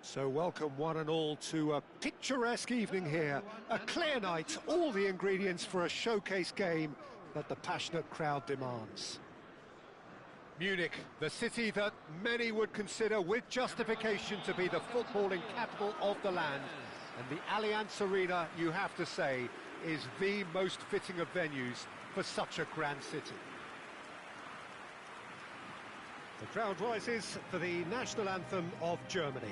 So welcome one and all to a picturesque evening here. A clear night, all the ingredients for a showcase game that the passionate crowd demands. Munich, the city that many would consider with justification to be the footballing capital of the land. And the Allianz Arena, you have to say, is the most fitting of venues for such a grand city. The crowd rises for the national anthem of Germany.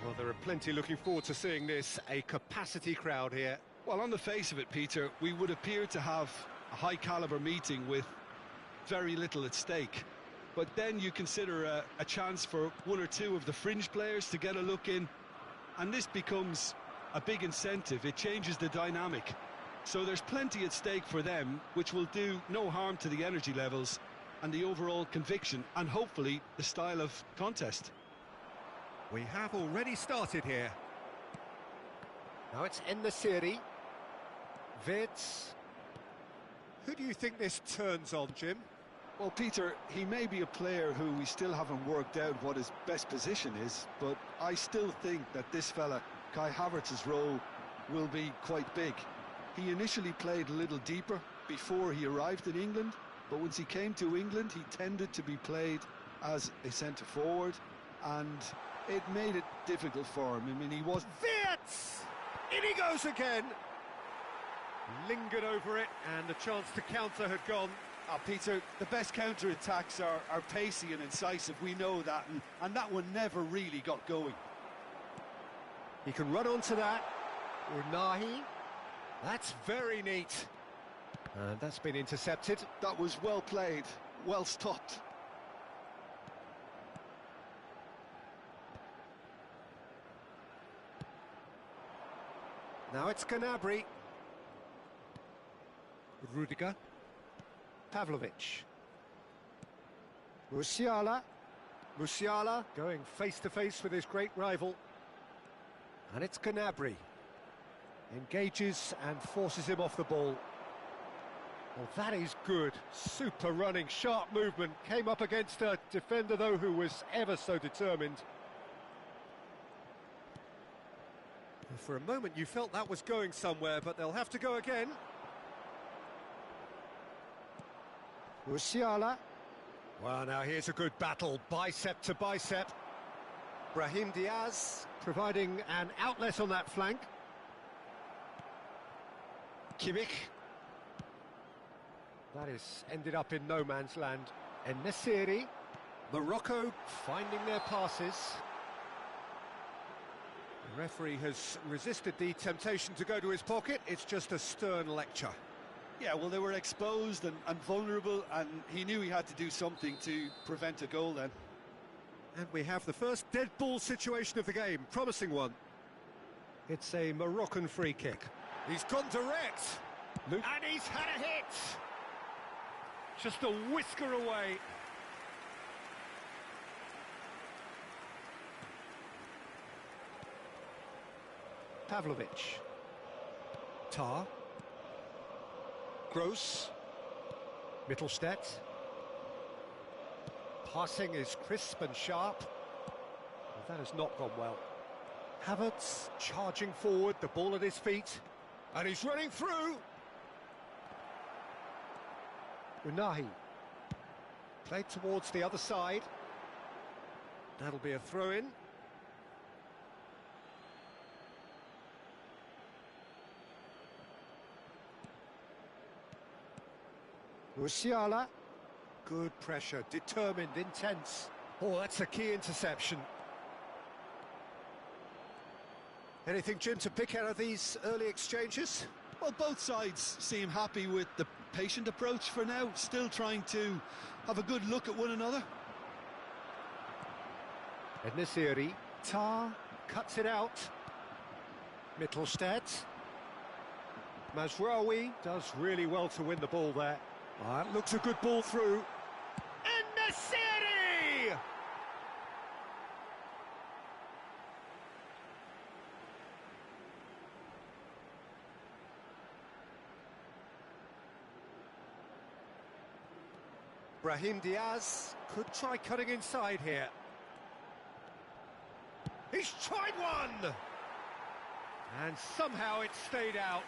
Well, there are plenty looking forward to seeing this, a capacity crowd here. Well, on the face of it, Peter, we would appear to have a high-caliber meeting with very little at stake. But then you consider a chance for one or two of the fringe players to get a look in, and this becomes a big incentive. It changes the dynamic. So there's plenty at stake for them, which will do no harm to the energy levels and the overall conviction, and hopefully the style of contest. We have already started here. Now it's En-Nesyri. Vids. Who do you think this turns on, Jim? Well, Peter, he may be a player who we still haven't worked out what his best position is, but I still think that this fella, Kai Havertz's role, will be quite big. He initially played a little deeper before he arrived in England, but once he came to England, he tended to be played as a centre-forward, and it made it difficult for him. I mean, he was... Wirtz! In he goes again! Lingered over it, and the chance to counter had gone. Peter, the best counter-attacks are pacey and incisive, we know that, and that one never really got going. He can run onto that. Unahi. That's very neat. And that's been intercepted. That was well played, well stopped. Now it's Gnabry. Rudiger. Pavlovic. Musiala. Musiala going face-to-face with his great rival. And it's Gnabry. Engages and forces him off the ball. Well, that is good. Super running, sharp movement. Came up against a defender, though, who was ever so determined. For a moment you felt that was going somewhere, but they'll have to go again. Musiala. Well, now here's a good battle, bicep to bicep. Brahim Diaz providing an outlet on that flank. Kimmich. That is ended up in no man's land. En-Nesyri. Morocco finding their passes. The referee has resisted the temptation to go to his pocket. It's just a stern lecture. Yeah, well, they were exposed and vulnerable, and he knew he had to do something to prevent a goal then. And we have the first dead ball situation of the game, promising one. It's a Moroccan free kick. He's gone direct, and he's had a hit. Just a whisker away. Pavlovic. Tar. Gross. Mittelstädt. Passing is crisp and sharp. Well, that has not gone well. Havertz charging forward, the ball at his feet. And he's running through. Unahi. Played towards the other side. That'll be a throw-in. Musiala. Good pressure, determined, intense. Oh, that's a key interception. Anything, Jim, to pick out of these early exchanges? Well, both sides seem happy with the patient approach for now, still trying to have a good look at one another. En-Nesyri. Tar cuts it out. Mittelstädt. Mazraoui does really well to win the ball there. That looks a good ball through. En-Nesyri! Brahim Diaz could try cutting inside here. He's tried one! And somehow it stayed out.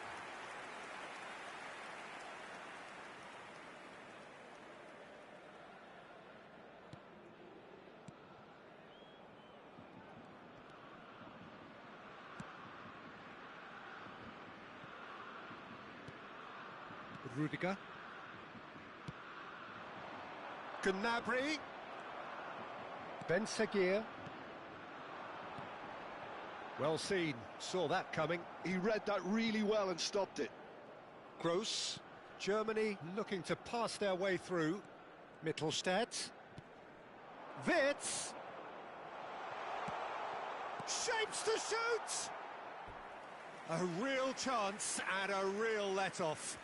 Rudiger. Gnabry. Ben Seguir. Well seen, saw that coming. He read that really well and stopped it. Gross. Germany looking to pass their way through. Mittelstadt. Wirtz. Shapes to shoot! A real chance and a real let-off.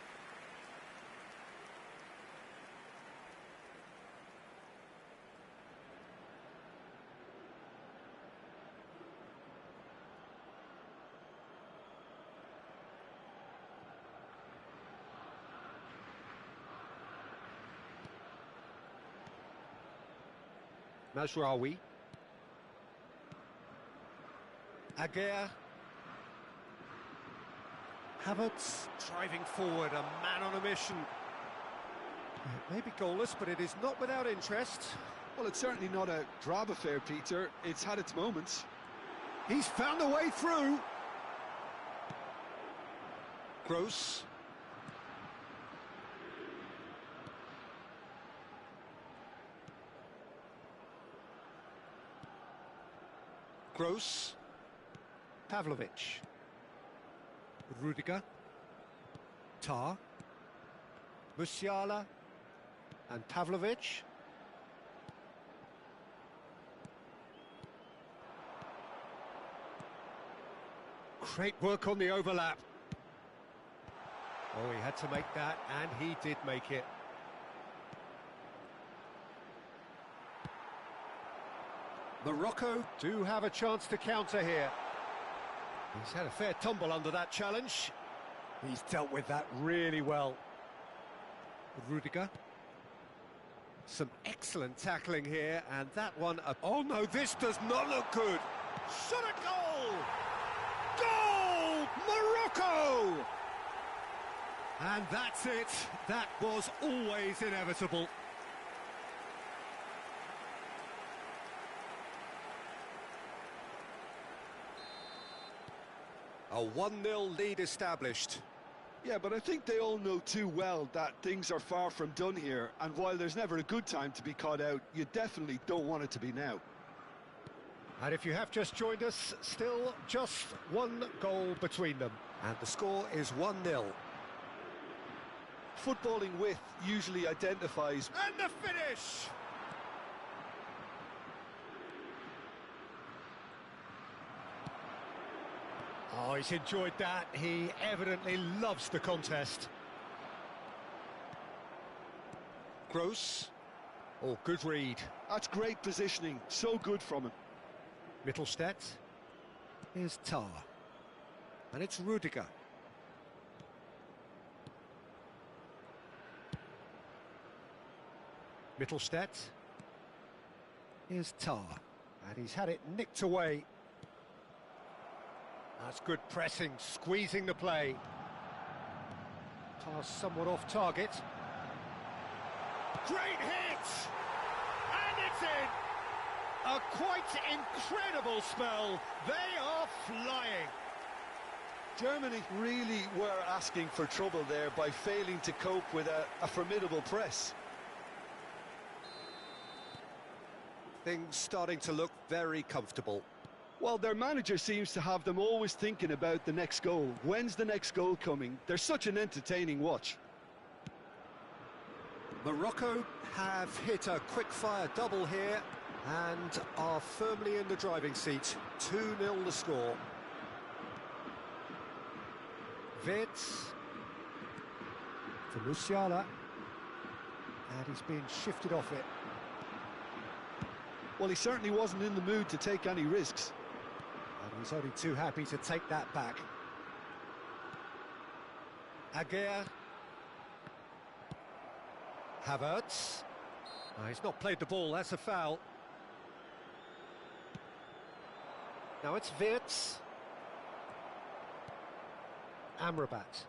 Mazraoui. Aguirre. Havertz driving forward, a man on a mission. It may be goalless, but it is not without interest. Well, it's certainly not a drab affair, Peter. It's had its moments. He's found a way through. Gross. Gross. Pavlovic. Rudiger. Tar. Musiala. And Pavlovic. Great work on the overlap. Oh, he had to make that, and he did make it. Morocco do have a chance to counter here. He's had a fair tumble under that challenge. He's dealt with that really well. Rudiger. Some excellent tackling here, and that one... Oh no, this does not look good. Shot a goal! Goal! Morocco! And that's it. That was always inevitable. A 1-0 lead established. Yeah, but I think they all know too well that things are far from done here, and while there's never a good time to be caught out, you definitely don't want it to be now. And if you have just joined us, still just one goal between them. And the score is 1-0. Footballing width usually identifies... And the finish! Oh, he's enjoyed that. He evidently loves the contest. Gross. Oh, good read. That's great positioning. So good from him. Mittelstadt. Here's Tar. And it's Rudiger. Mittelstadt. Here's Tar. And he's had it nicked away. That's good pressing, squeezing the play. Tar's somewhat off target. Great hit! And it's in! A quite incredible spell. They are flying. Germany really were asking for trouble there by failing to cope with a formidable press. Things starting to look very comfortable. Well, their manager seems to have them always thinking about the next goal. When's the next goal coming? They're such an entertaining watch. Morocco have hit a quick-fire double here and are firmly in the driving seat. 2-0 the score. Wirtz. For Musiala. And he's been shifted off it. Well, he certainly wasn't in the mood to take any risks. And he's only too happy to take that back. Aguirre. Havertz. Oh, he's not played the ball, that's a foul. Now it's Wirtz. Amrabat.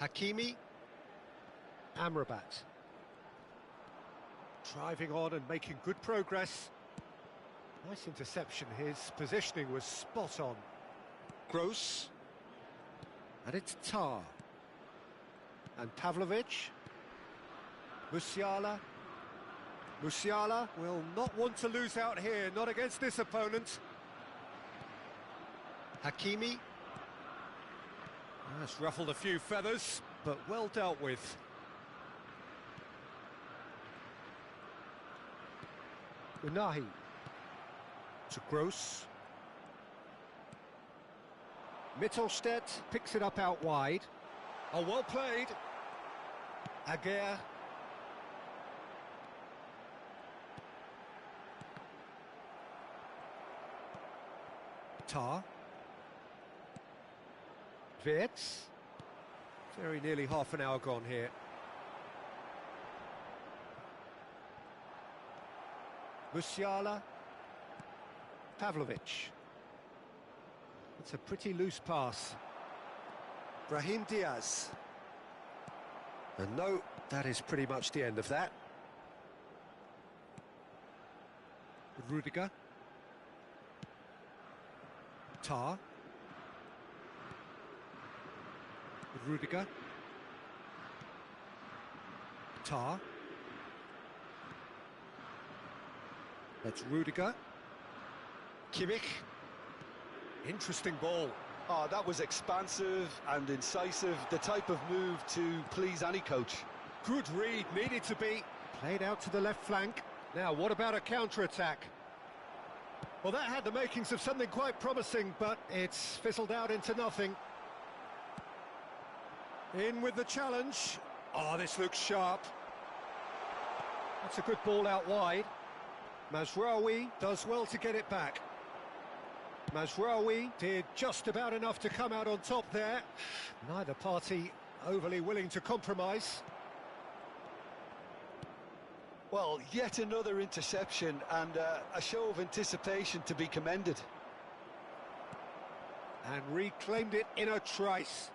Hakimi. Amrabat. Driving on and making good progress. Nice interception, his positioning was spot on. Gross. And it's Tar. And Pavlovic. Musiala. Musiala will not want to lose out here, not against this opponent. Hakimi. That's ruffled a few feathers, but well dealt with. Unahi to Gross. Mittelstedt picks it up out wide. Oh, well played. Aguirre. Tar. Wirtz. Very nearly half an hour gone here. Musiala. Pavlovic. It's a pretty loose pass. Brahim Diaz. And no, that is pretty much the end of that. Rudiger. Tar. Rudiger. Tar. That's Rudiger. Kimmich. Interesting ball. Oh, that was expansive and incisive, the type of move to please any coach. Good read, needed to be. Played out to the left flank. Now, what about a counter-attack? Well, that had the makings of something quite promising, but it's fizzled out into nothing. In with the challenge. Oh, this looks sharp. That's a good ball out wide. Mazraoui does well to get it back. Mazraoui did just about enough to come out on top there. Neither party overly willing to compromise. Well, yet another interception and a show of anticipation to be commended. And reclaimed it in a trice.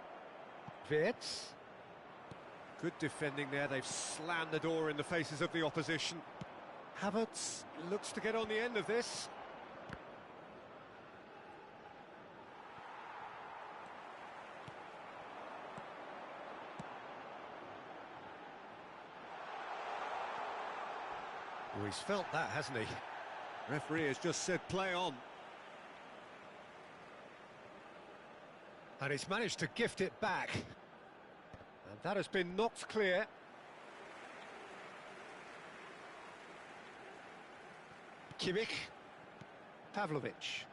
Wirtz. Good defending there, they've slammed the door in the faces of the opposition. Havertz looks to get on the end of this. Oh, he's felt that, hasn't he? Referee has just said play on. And he's managed to gift it back. And that has been knocked clear. Kimmich. Pavlovic.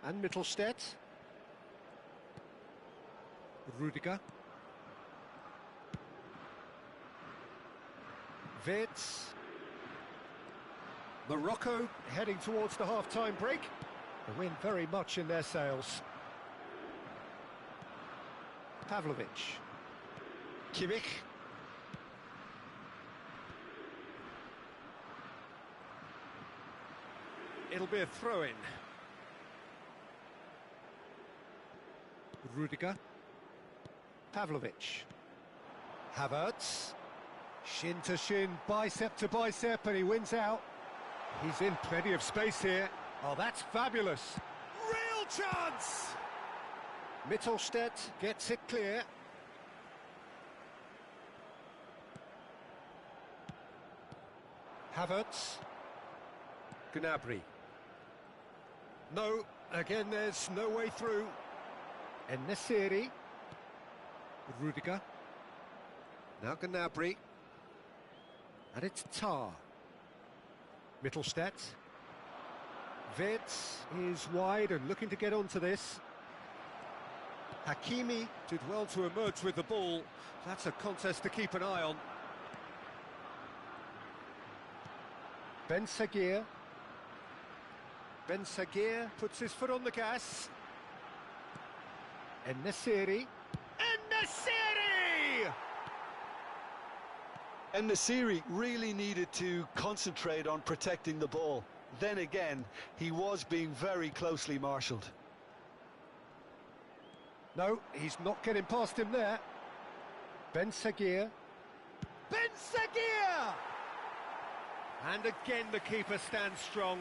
And Mittelstedt. Rudiger. Wirtz. Morocco heading towards the half-time break. The wind very much in their sails. Pavlovic. Kimmich. It'll be a throw-in. Rudiger. Pavlovic. Havertz. Shin to shin, bicep to bicep, and he wins out. He's in plenty of space here. Oh, that's fabulous. Real chance! Mittelstedt gets it clear. Havertz. Gnabry. No, again there's no way through. En-Nesyri. Rudiger. Now Gnabry. And it's Tar. Mittelstedt. Wirtz is wide and looking to get onto this. Hakimi did well to emerge with the ball. That's a contest to keep an eye on. Ben Sagir. Ben Sagir puts his foot on the gas. En-Nesyri. En-Nesyri! En-Nesyri really needed to concentrate on protecting the ball. Then again, he was being very closely marshalled. No, he's not getting past him there. Ben Sagir. Ben Sagir! And again the keeper stands strong.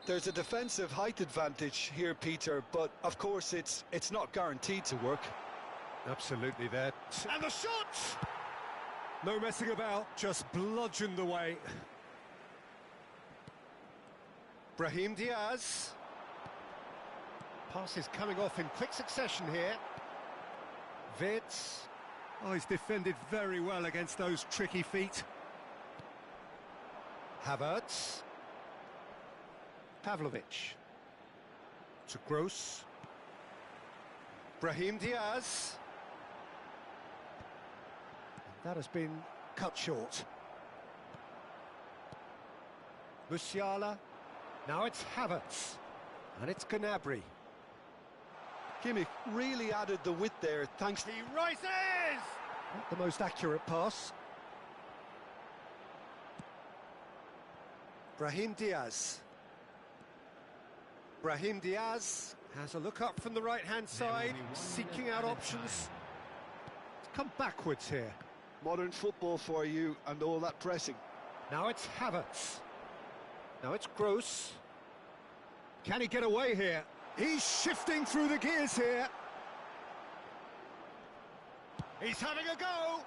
There's a defensive height advantage here, Peter, but of course it's not guaranteed to work. Absolutely there. And the shot! No messing about, just bludgeoned away. Brahim Diaz. Pass is coming off in quick succession here. Wirtz. Oh, he's defended very well against those tricky feet. Havertz. Pavlovic. To Gross. Brahim Diaz. That has been cut short. Musiala. Now it's Havertz. And it's Gnabry. Kimmich really added the width there, thanks to... He rises! Not the most accurate pass. Brahim Diaz. Brahim Diaz has a look up from the right-hand side, seeking out options. It's come backwards here. Modern football for you and all that pressing. Now it's Havertz. Now it's Gross. Can he get away here? He's shifting through the gears here. He's having a go.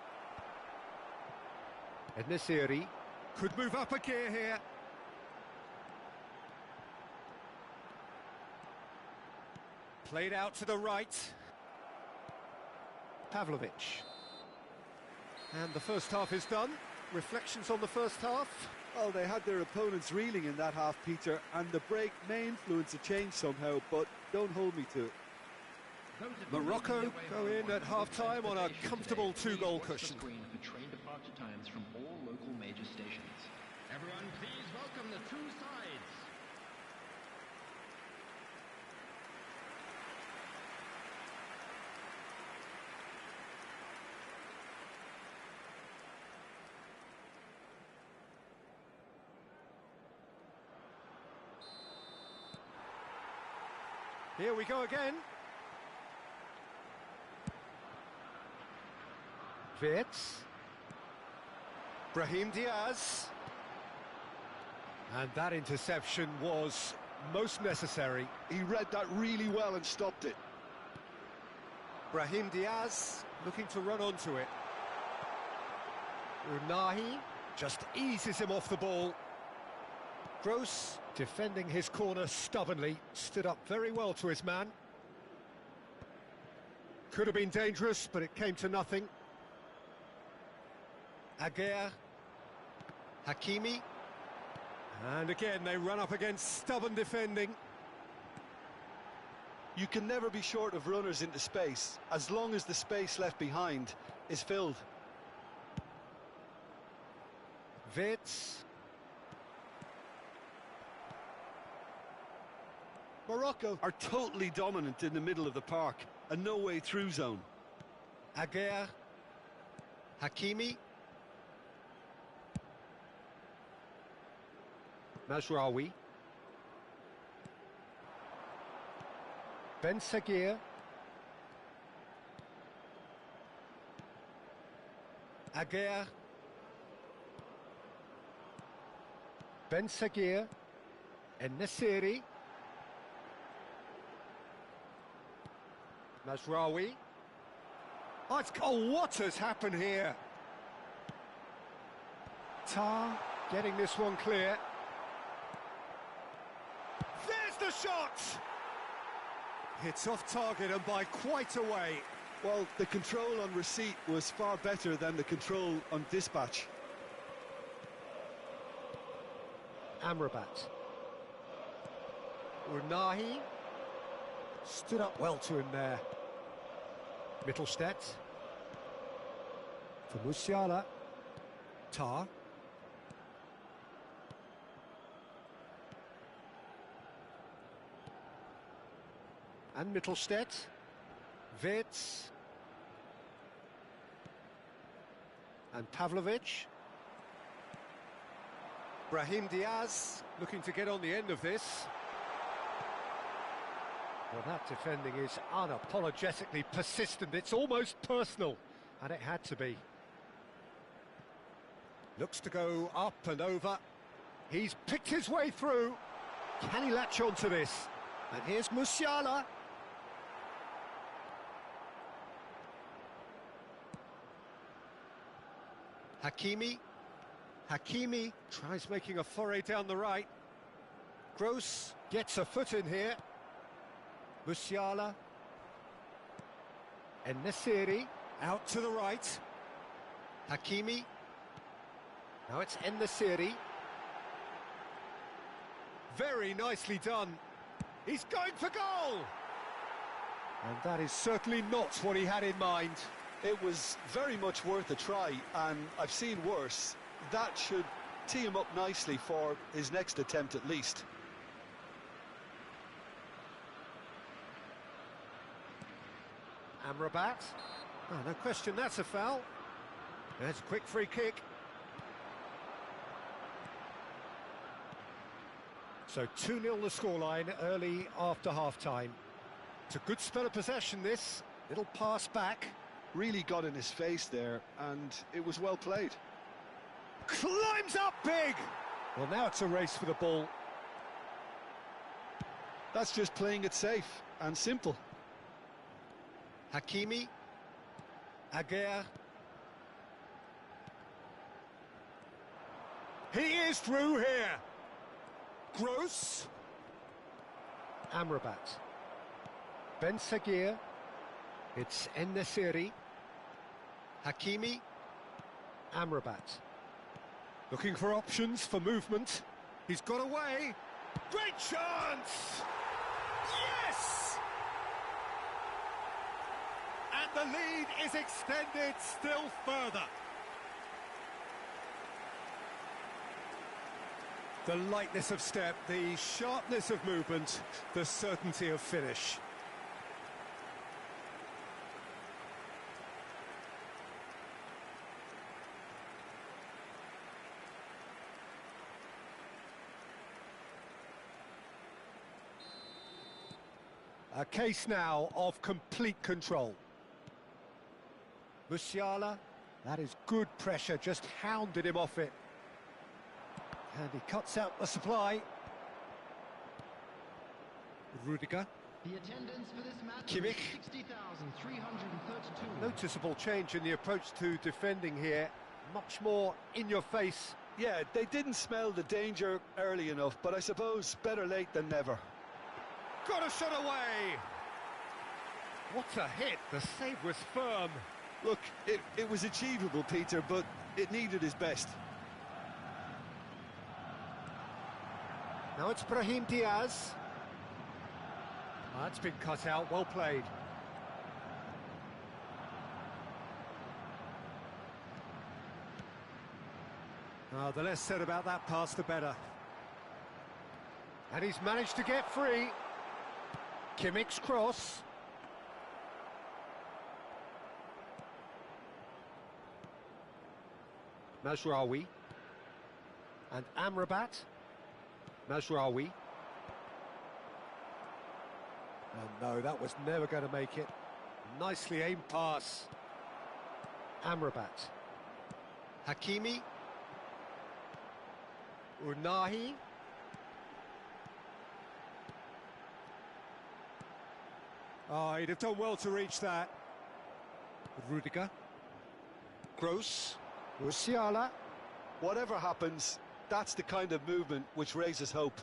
En-Nesyri could move up a gear here. Played out to the right. Pavlovic. And the first half is done. Reflections on the first half? Well, they had their opponents reeling in that half, Peter, and the break may influence a change somehow, but don't hold me to it. Morocco go in at half-time on a comfortable two-goal cushion. For train departure times from all local major stations. Everyone, please welcome the two sides. Here we go again. Wirtz. Brahim Diaz. And that interception was most necessary. He read that really well and stopped it. Brahim Diaz looking to run onto it. Unahi just eases him off the ball. Gross, defending his corner stubbornly, stood up very well to his man. Could have been dangerous, but it came to nothing. Aguirre. Hakimi. And again, they run up against stubborn defending. You can never be short of runners into space, as long as the space left behind is filled. Wirtz. Morocco are totally dominant in the middle of the park, a no-way through zone. Aguirre. Hakimi. Mazraoui. Ben Sagir. Aguirre. Ben Sagir. En-Nesyri. Mazraoui. Oh, what has happened here? Tar getting this one clear. There's the shot! It's off target and by quite a way. Well, the control on receipt was far better than the control on dispatch. Amrabat. Unahi. Stood up well to him there. Mittelstädt. For Musiala. Tar. And Mittelstädt. Wirtz. And Pavlovic. Brahim Diaz looking to get on the end of this. Well, that defending is unapologetically persistent. It's almost personal, and it had to be. Looks to go up and over. He's picked his way through. Can he latch on to this? And here's Musiala. Hakimi. Hakimi tries making a foray down the right. Gross gets a foot in here. Musiala. En-Nesyri out to the right. Hakimi. Now it's En-Nesyri. Very nicely done. He's going for goal! And that is certainly not what he had in mind. It was very much worth a try, and I've seen worse. That should tee him up nicely for his next attempt at least. Amrabat. Oh, no question, that's a foul. There's a quick free kick. So 2-0 the scoreline early after half-time. It's a good spell of possession, this. Little pass back. Really got in his face there, and it was well played. Climbs up big! Well, now it's a race for the ball. That's just playing it safe and simple. Hakimi. Aguerd. He is through here. Gross. Amrabat. Ben Sagir. It's En-Nesyri. Hakimi. Amrabat. Looking for options for movement. He's got away. Great chance! Yes! And the lead is extended still further. The lightness of step, the sharpness of movement, the certainty of finish. A case now of complete control. Musiala, that is good pressure, just hounded him off it. And he cuts out the supply. Rudiger. The attendance for this match Kimmich. is 60,332. Noticeable change in the approach to defending here. Much more in your face. Yeah, they didn't smell the danger early enough, but I suppose better late than never. Got a shot away! What a hit, the save was firm. Look, it was achievable, Peter, but it needed his best. Now it's Brahim Diaz. That's been cut out, well played. The less said about that pass, the better. And he's managed to get free. Kimmich's cross. Mazraoui. And Amrabat. Mazraoui. And no, that was never going to make it. Nicely aimed pass. Amrabat. Hakimi. Unahi. Oh, he'd have done well to reach that. Rudiger. Gross. Musiala. Whatever happens, that's the kind of movement which raises hope.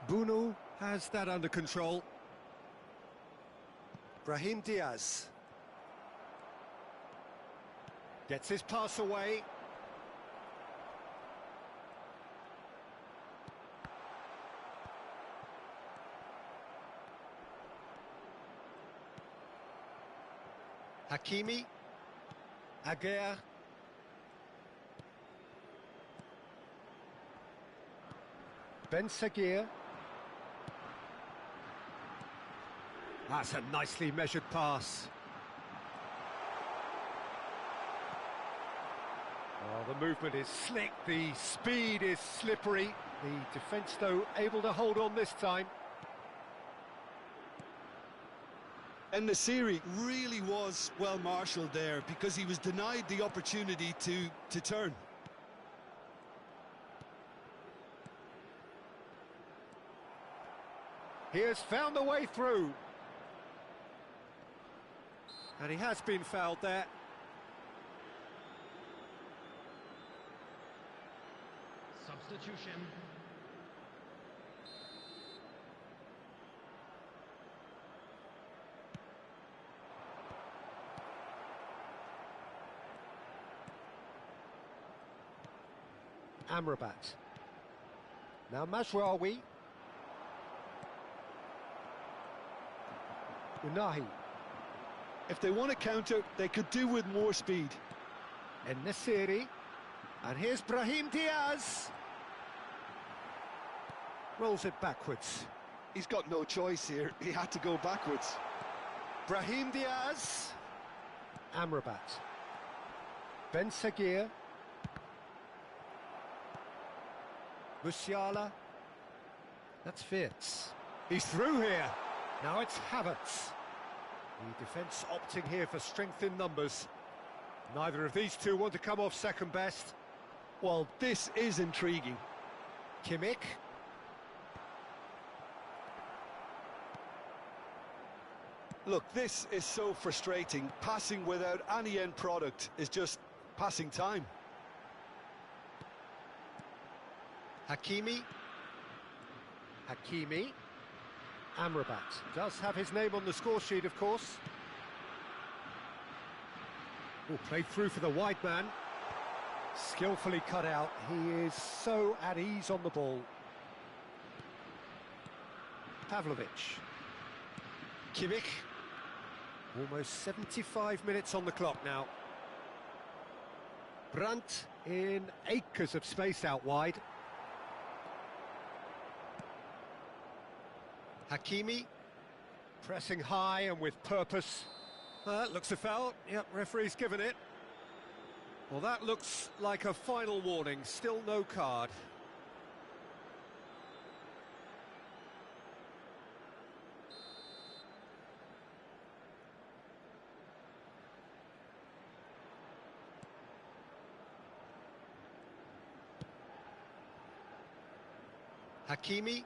Bunu has that under control. Brahim Diaz. Gets his pass away. Hakimi. Aguerd. Ben Seguir. That's a nicely measured pass. Oh, the movement is slick, the speed is slippery. The defence, though, able to hold on this time. And Nasiri really was well marshalled there because he was denied the opportunity to turn. He has found the way through. And he has been fouled there. Substitution. Amrabat. Now Mazraoui. Unahi. If they want to counter, they could do with more speed. And Nasiri. And here's Brahim Diaz. Rolls it backwards. He's got no choice here. He had to go backwards. Brahim Diaz. Amrabat. Ben Seguir. Musiala. That's Fitz. He's through here. Now it's Havertz. The defence opting here for strength in numbers. Neither of these two want to come off second best. Well, this is intriguing. Kimmich. Look, this is so frustrating. Passing without any end product is just passing time. Hakimi. Hakimi. Amrabat does have his name on the score sheet, of course. Oh, played through for the wide man. Skillfully cut out. He is so at ease on the ball. Pavlovic. Kimmich. Almost 75 minutes on the clock now. Brandt in acres of space out wide. Hakimi, pressing high and with purpose. That looks a foul. Yep, referee's given it. Well, that looks like a final warning. Still no card. Hakimi.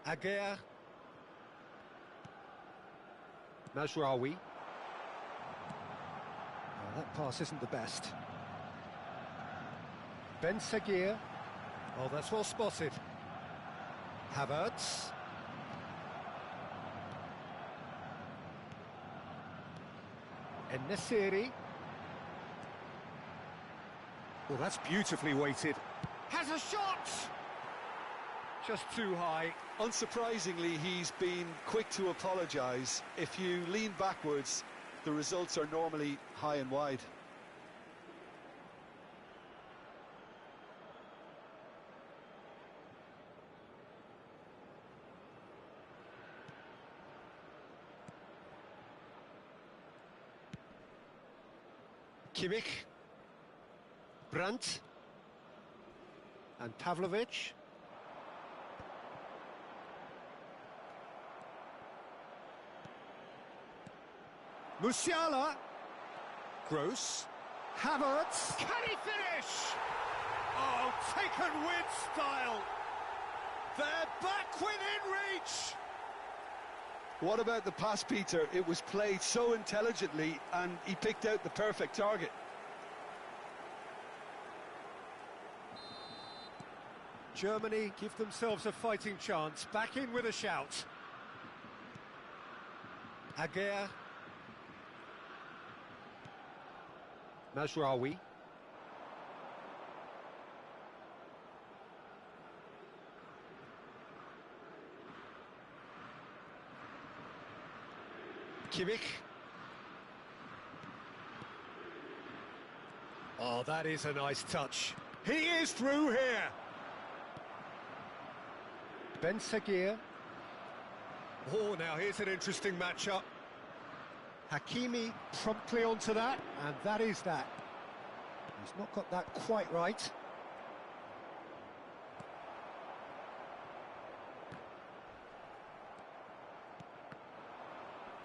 Aguerd. Mazraoui. Oh, that pass isn't the best. Ben Seguir. Oh, that's well spotted. Havertz. En-Nesyri. Well, that's beautifully weighted. Has a shot! Just too high. Unsurprisingly, he's been quick to apologise. If you lean backwards, the results are normally high and wide. Kimmich. Brandt. And Pavlovic. Musiala. Gross. Havertz. Can he finish? Oh, taken with style. They're back within reach. What about the pass, Peter? It was played so intelligently and he picked out the perfect target. Germany give themselves a fighting chance. Back in with a shout. Aguirre. Mazraoui. Kimmich. Oh, that is a nice touch. He is through here. Ben Seguir. Oh, now here's an interesting matchup. Hakimi promptly onto that, and that is that. He's not got that quite right.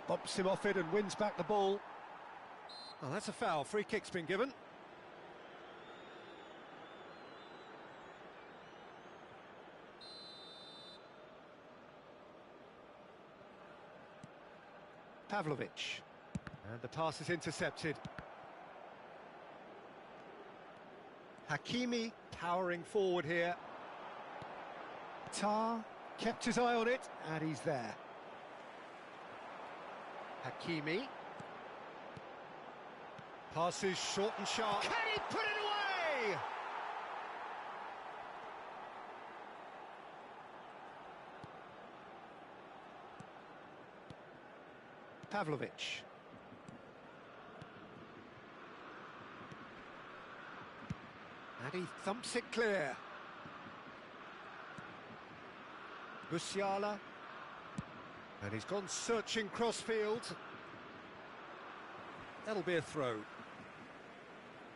Bumps him off it and wins back the ball. Oh, that's a foul. Free kick's been given. Pavlovic. And the pass is intercepted. Hakimi powering forward here. Tar kept his eye on it, and he's there. Hakimi. Passes short and sharp. Can he put it away? Pavlovic. And he thumps it clear. Musiala. And he's gone searching crossfield. That'll be a throw.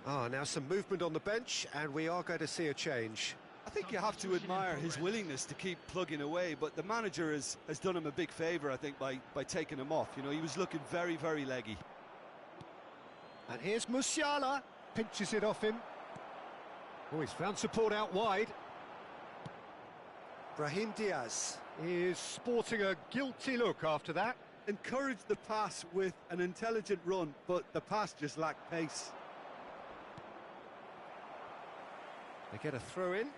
Now some movement on the bench, and we are going to see a change. I think you have to admire his willingness to keep plugging away, but the manager has done him a big favour, I think, by taking him off. You know, he was looking very, very leggy. And here's Musiala. Pinches it off him. Oh, he's found support out wide. Brahim Diaz is sporting a guilty look after that. Encouraged the pass with an intelligent run, but the pass just lacked pace. They get a throw in.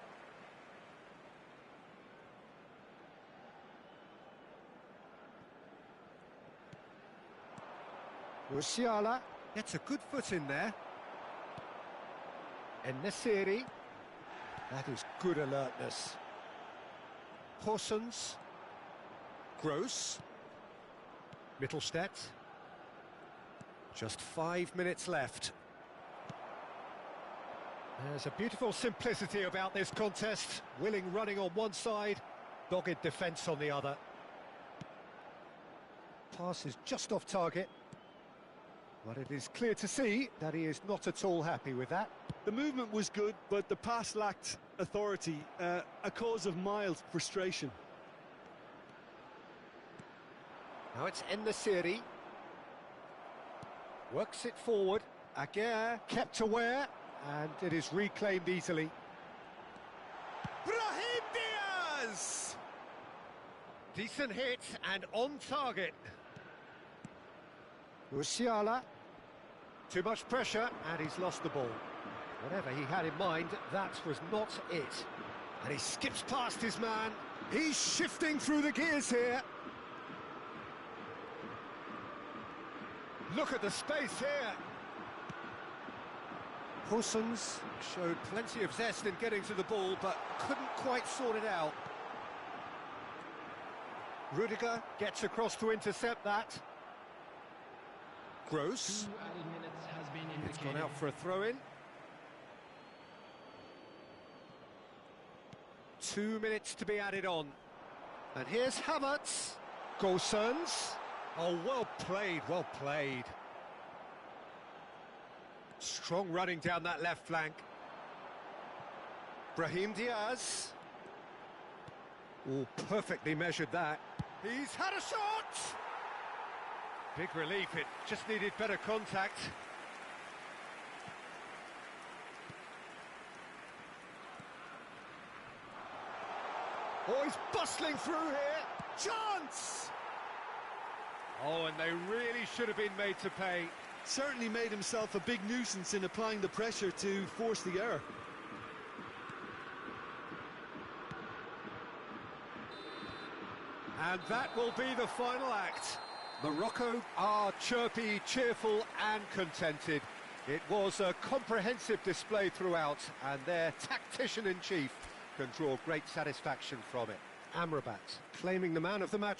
Musiala gets a good foot in there. En-Nesyri. That is good alertness. Horsens. Gross. Mittelstadt. Just 5 minutes left. There's a beautiful simplicity about this contest. Willing running on one side, dogged defence on the other. Pass is just off target. But it is clear to see that he is not at all happy with that. The movement was good, but the pass lacked authority, a cause of mild frustration. Now it's En-Nesyri. Works it forward. Aguirre kept aware, and it is reclaimed easily. Brahim Diaz! Decent hit and on target. Musiala. Too much pressure, and he's lost the ball. Whatever he had in mind, that was not it. And he skips past his man. He's shifting through the gears here. Look at the space here. Horsens showed plenty of zest in getting to the ball, but couldn't quite sort it out. Rudiger gets across to intercept that. Gross. It's gone out for a throw-in. 2 minutes to be added on. And here's Havertz. Gosens. Oh, well played, well played. Strong running down that left flank. Brahim Diaz. Oh, perfectly measured that. He's had a shot! Big relief, it just needed better contact. Oh, he's bustling through here. Chance! Oh, and they really should have been made to pay. Certainly made himself a big nuisance in applying the pressure to force the error. And that will be the final act. Morocco are chirpy, cheerful and contented. It was a comprehensive display throughout, and their tactician-in-chief can draw great satisfaction from it. Amrabat claiming the man of the match.